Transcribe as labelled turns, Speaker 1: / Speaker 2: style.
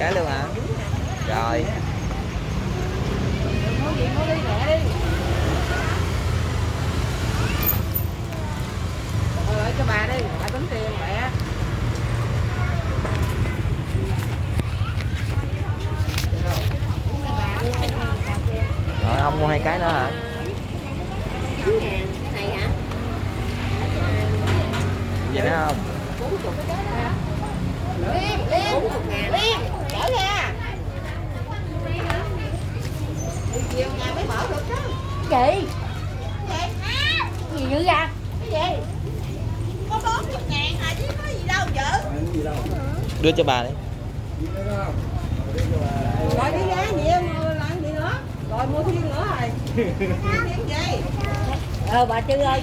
Speaker 1: cái luôn hả? Rồi.
Speaker 2: Mua gì mua đi mẹ đi. Rồi lại cho bà đi, bà tính tiền mẹ.
Speaker 1: Rồi ông mua 2 cái nữa hả?
Speaker 3: 6.000 này hả?
Speaker 1: Gì nữa không?
Speaker 3: 40 cái đó.
Speaker 2: Liên, Liên,
Speaker 3: 40.000.
Speaker 2: Liên, trở ra. Đi chiều nhà mới mở được chứ.
Speaker 3: Gì?
Speaker 2: Cái gì?
Speaker 3: Gì dữ vậy?
Speaker 2: Cái gì? Có 40.000 hả chứ có gì đâu vợ.
Speaker 1: Đưa cho bà đi.
Speaker 2: Rồi cái giá gì em làm gì nữa? Rồi mua thêm nữa rồi. Mua thêm gì?
Speaker 3: Bà Trư ơi.